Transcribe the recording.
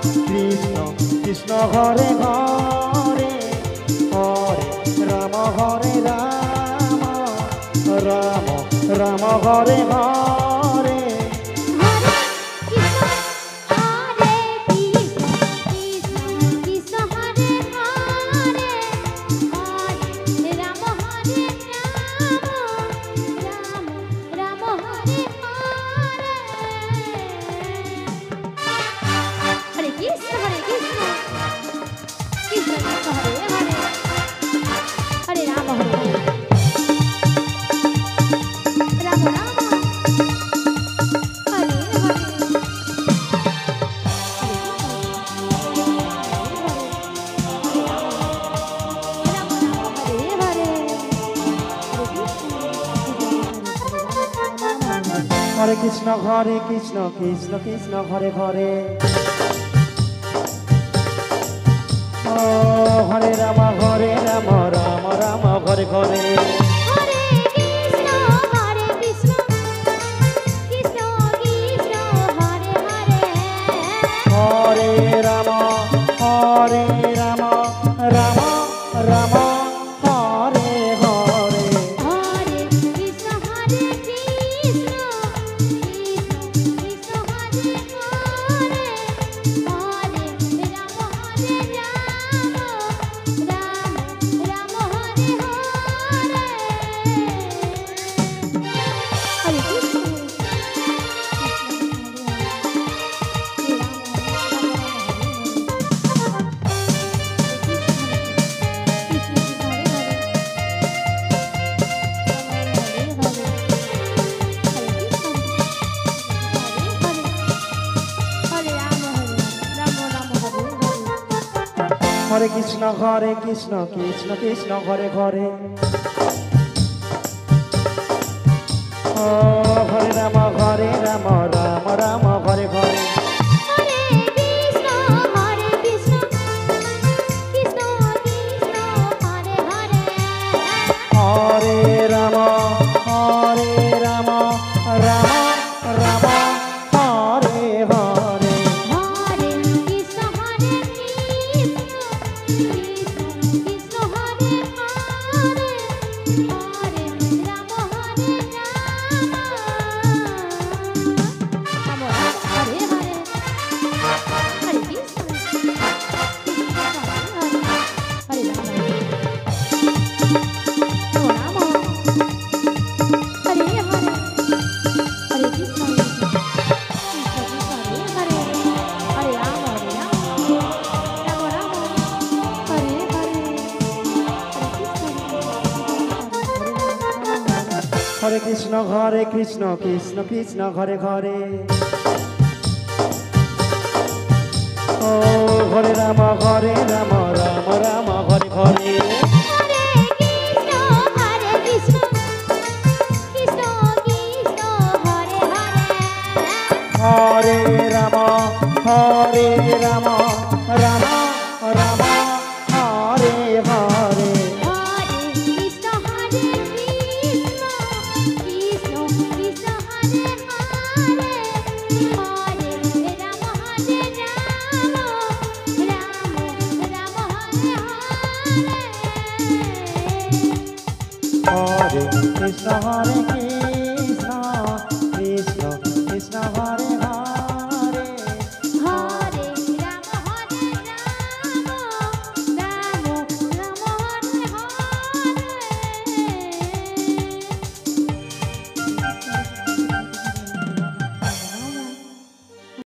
Krishna Krishna Hare Hare Hare Ram হরে Ram Ram Ram Hare Hare Hare Krishna Krishna Krishna Hare Hare ও হরে Ram Ram Ram Hare Hare Hare Ram Ram Ram Hare Hare Hare Krishna Krishna Krishna Hare Hare ও হরে Ram Ram Ram Hare Hare Hare Ram Ram Ram Hare Hare Hare Krishna Krishna Krishna Hare Hare ও হরে Ram Ram Ram Hare Hare Hare Ram Ram Ram Hare Hare Hare Krishna Hare Krishna